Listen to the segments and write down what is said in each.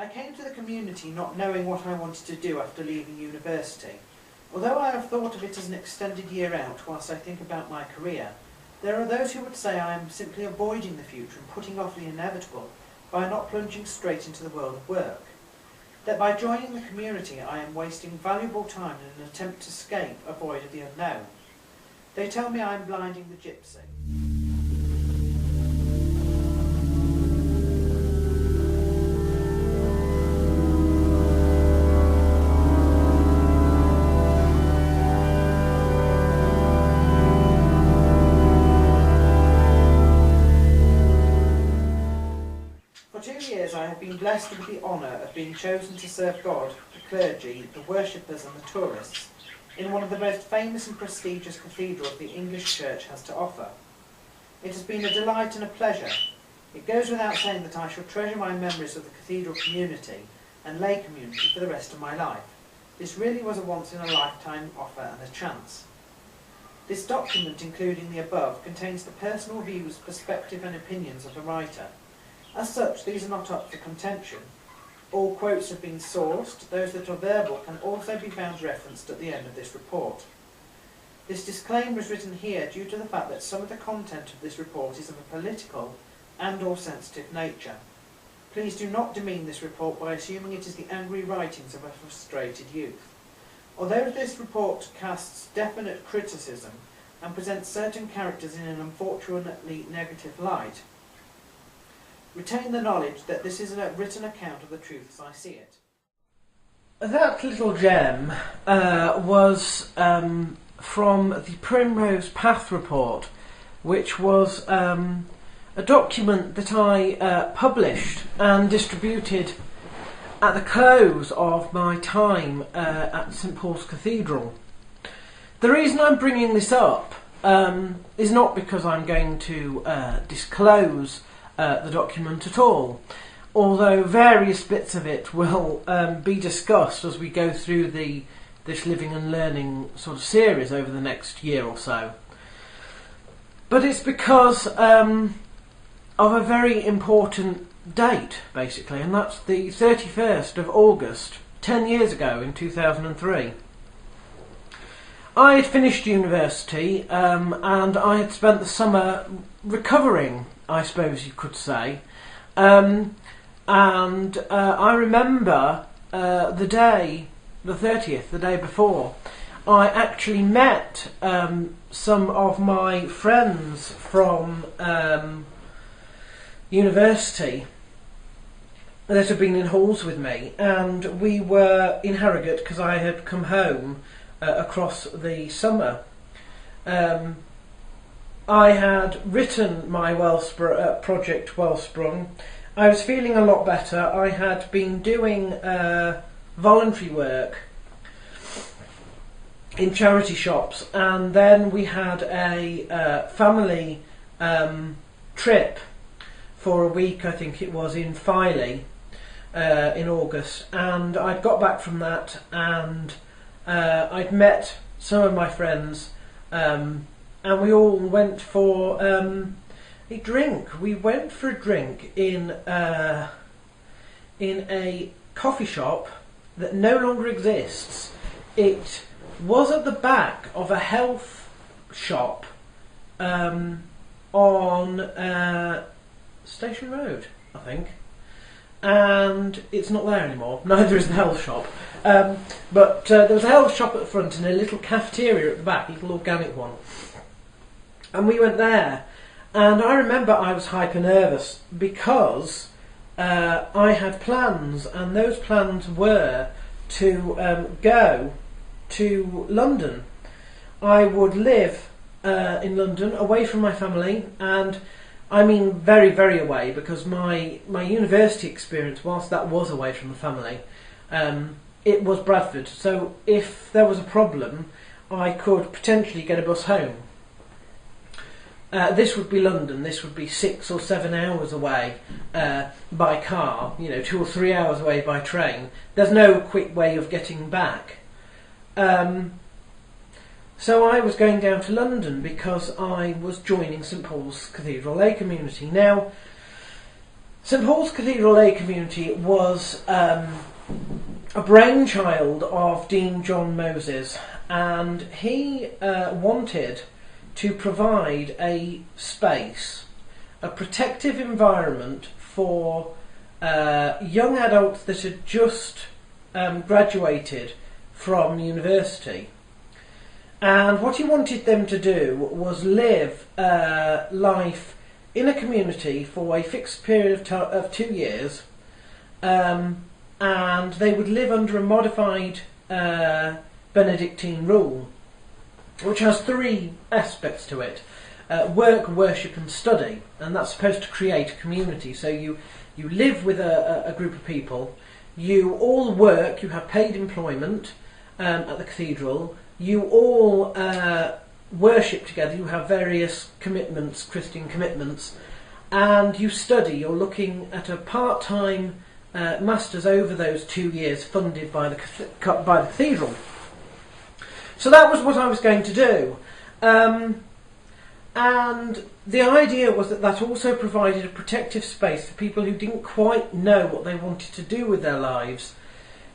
I came to the community not knowing what I wanted to do after leaving university. Although I have thought of it as an extended year out whilst I think about my career, there are those who would say I am simply avoiding the future and putting off the inevitable by not plunging straight into the world of work. That by joining the community I am wasting valuable time in an attempt to escape a void of the unknown. They tell me I am blinding the gypsy. I have been blessed with the honour of being chosen to serve God, the clergy, the worshippers and the tourists in one of the most famous and prestigious cathedrals the English Church has to offer. It has been a delight and a pleasure. It goes without saying that I shall treasure my memories of the cathedral community and lay community for the rest of my life. This really was a once-in-a-lifetime offer and a chance. This document, including the above, contains the personal views, perspective and opinions of the writer. As such, these are not up for contention. All quotes have been sourced. Those that are verbal can also be found referenced at the end of this report. This disclaimer is written here due to the fact that some of the content of this report is of a political and/or sensitive nature. Please do not demean this report by assuming it is the angry writings of a frustrated youth. Although this report casts definite criticism and presents certain characters in an unfortunately negative light, retain the knowledge that this is a written account of the truth as I see it. That little gem was from the Primrose Path report, which was a document that I published and distributed at the close of my time at St Paul's Cathedral. The reason I'm bringing this up is not because I'm going to disclose the document at all, although various bits of it will be discussed as we go through this Living and Learning sort of series over the next year or so. But it's because of a very important date, basically, and that's the 31st of August, 10 years ago in 2003. I had finished university and I had spent the summer recovering, I suppose you could say, and I remember the day, the 30th, the day before, I actually met some of my friends from university that had been in halls with me, and we were in Harrogate because I had come home across the summer. I had written my project Wellsprung. I was feeling a lot better. I had been doing voluntary work in charity shops, and then we had a family trip for a week, I think it was, in Filey in August, and I'd got back from that and I'd met some of my friends and we all went for a drink. We went for a drink in a coffee shop that no longer exists. It was at the back of a health shop on Station Road, I think. And it's not there anymore. Neither is the health shop. But there was a health shop at the front and a little cafeteria at the back, a little organic one. And we went there. And I remember I was hyper nervous because I had plans, and those plans were to go to London. I would live in London, away from my family, and I mean very, very away, because my university experience, whilst that was away from the family, it was Bradford. So if there was a problem, I could potentially get a bus home. This would be London. This would be 6 or 7 hours away by car, 2 or 3 hours away by train. There's no quick way of getting back. So I was going down to London because I was joining St Paul's Cathedral lay community. Now, St Paul's Cathedral lay community was a brainchild of Dean John Moses, and he wanted to provide a space, a protective environment for young adults that had just graduated from university. And what he wanted them to do was live life in a community for a fixed period of 2 years, and they would live under a modified Benedictine rule, which has 3 aspects to it: work, worship and study. And that's supposed to create a community. So you live with a group of people, you all work, you have paid employment at the cathedral, you all worship together, you have various commitments, Christian commitments, and you study. You're looking at a part-time masters over those 2 years funded by the cathedral. So that was what I was going to do. And the idea was that also provided a protective space for people who didn't quite know what they wanted to do with their lives.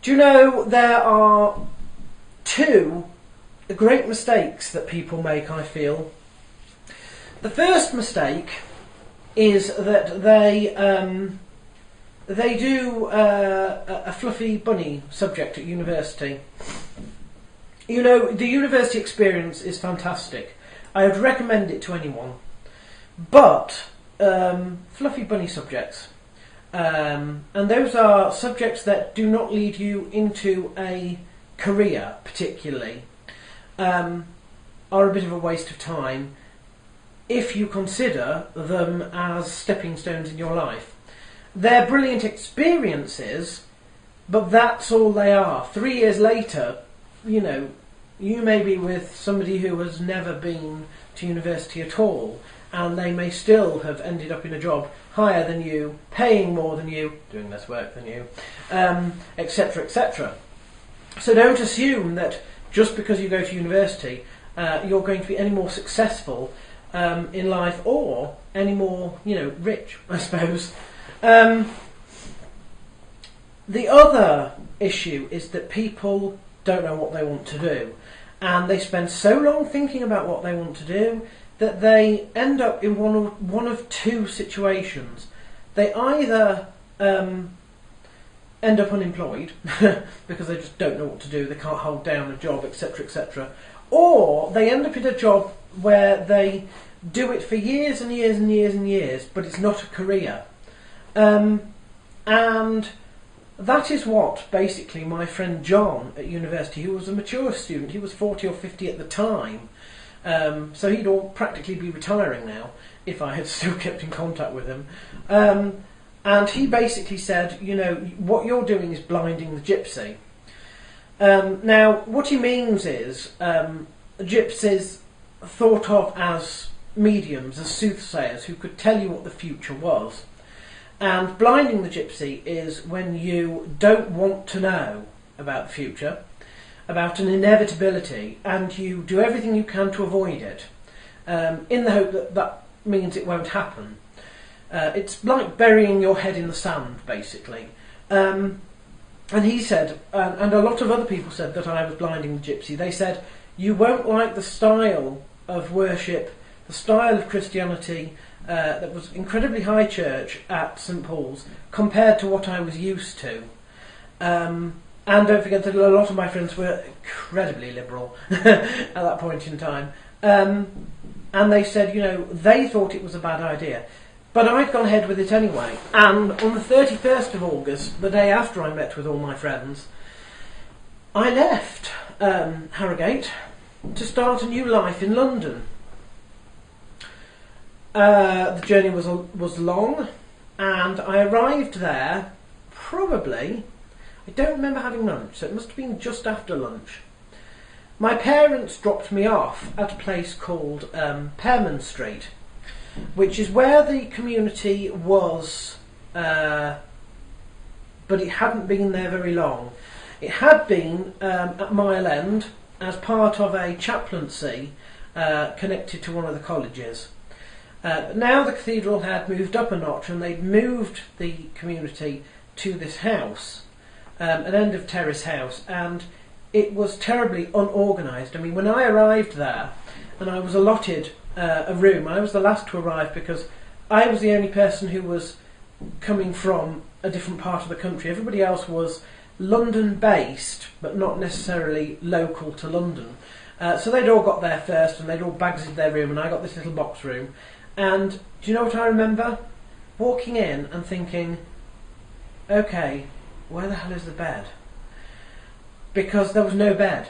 Do you know, there are 2 great mistakes that people make, I feel. The first mistake is that they do a fluffy bunny subject at university. You know, the university experience is fantastic. I would recommend it to anyone. But fluffy bunny subjects, and those are subjects that do not lead you into a career particularly, are a bit of a waste of time if you consider them as stepping stones in your life. They're brilliant experiences, but that's all they are. 3 years later, you know, you may be with somebody who has never been to university at all, and they may still have ended up in a job higher than you, paying more than you, doing less work than you, etc., etc. So don't assume that just because you go to university you're going to be any more successful in life, or any more, you know, rich, I suppose. The other issue is that people don't know what they want to do, and they spend so long thinking about what they want to do that they end up in one of 2 situations. They either end up unemployed because they just don't know what to do, they can't hold down a job, etc., etc., or they end up in a job where they do it for years and years and years and years, but it's not a career. And that is what basically my friend John at university, who was a mature student, he was 40 or 50 at the time, so he'd all practically be retiring now if I had still kept in contact with him. And he basically said, you know, what you're doing is blinding the gypsy. Now, what he means is gypsies thought of as mediums, as soothsayers who could tell you what the future was. And blinding the gypsy is when you don't want to know about the future, about an inevitability, and you do everything you can to avoid it, in the hope that that means it won't happen. It's like burying your head in the sand, basically. And he said, and a lot of other people said that I was blinding the gypsy. They said, you won't like the style of worship, the style of Christianity that was incredibly high church at St Paul's compared to what I was used to. And don't forget that a lot of my friends were incredibly liberal at that point in time. And they said, you know, they thought it was a bad idea. But I'd gone ahead with it anyway. And on the 31st of August, the day after I met with all my friends, I left Harrogate to start a new life in London. The journey was long, and I arrived there probably, I don't remember having lunch, so it must have been just after lunch. My parents dropped me off at a place called Pearman Street, which is where the community was, but it hadn't been there very long. It had been at Mile End as part of a chaplaincy connected to one of the colleges. Now the cathedral had moved up a notch, and they'd moved the community to this house, an end of terrace house, and it was terribly unorganised. I mean, when I arrived there and I was allotted a room, I was the last to arrive because I was the only person who was coming from a different part of the country. Everybody else was London based, but not necessarily local to London. So they'd all got there first, and they'd all bagsed their room, and I got this little box room. And do you know what I remember? Walking in and thinking, okay, where the hell is the bed? Because there was no bed.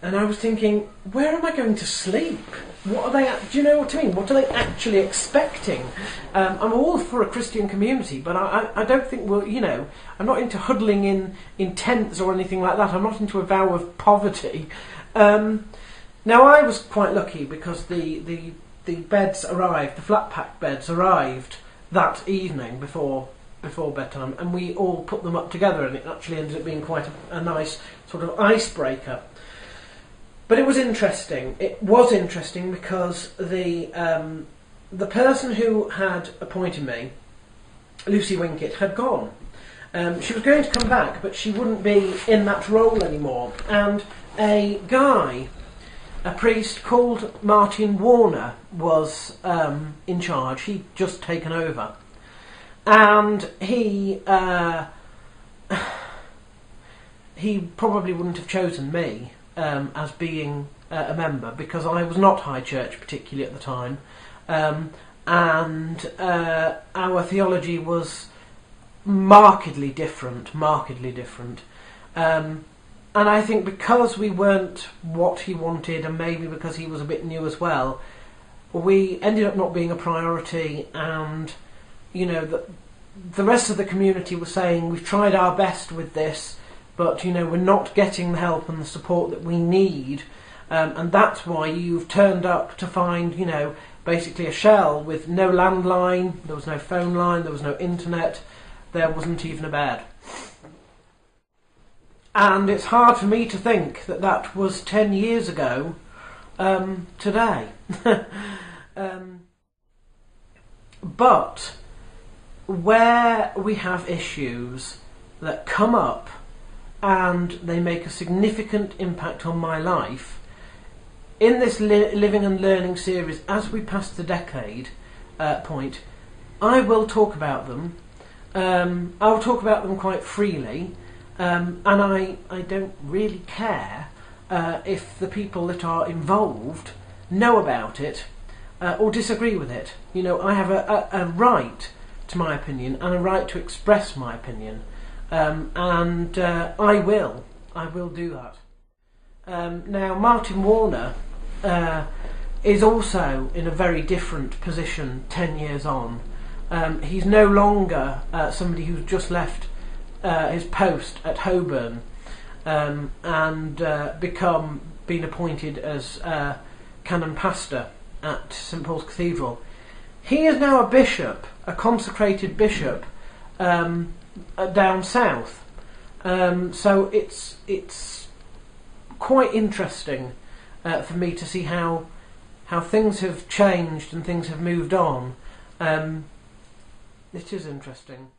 And I was thinking, where am I going to sleep? What are they? Do you know what I mean? What are they actually expecting? I'm all for a Christian community, but I don't think I'm not into huddling in tents or anything like that. I'm not into a vow of poverty. Now I was quite lucky because the beds arrived, the flat pack beds arrived that evening before bedtime, and we all put them up together, and it actually ended up being quite a nice sort of icebreaker. But it was interesting. It was interesting because the person who had appointed me, Lucy Winkett, had gone. She was going to come back, but she wouldn't be in that role anymore. And a guy, a priest called Martin Warner, was in charge. He'd just taken over. And he probably wouldn't have chosen me as being a member, because I was not high church particularly at the time, and our theology was markedly different. And I think because we weren't what he wanted, and maybe because he was a bit new as well, we ended up not being a priority. And the rest of the community was saying, we've tried our best with this, but we're not getting the help and the support that we need, and that's why you've turned up to find basically a shell with no landline, there was no phone line, there was no internet, there wasn't even a bed. And it's hard for me to think that was 10 years ago today. But where we have issues that come up and they make a significant impact on my life, in this Living and Learning series, as we pass the decade point, I will talk about them. I'll talk about them quite freely, and I don't really care if the people that are involved know about it or disagree with it. I have a right to my opinion and a right to express my opinion, and I will do that. Now, Martin Warner is also in a very different position 10 years on. He's no longer somebody who's just left his post at Holborn and been appointed as canon pastor at St Paul's Cathedral. He is now a bishop, a consecrated bishop down south. So it's quite interesting for me to see how things have changed and things have moved on. It is interesting.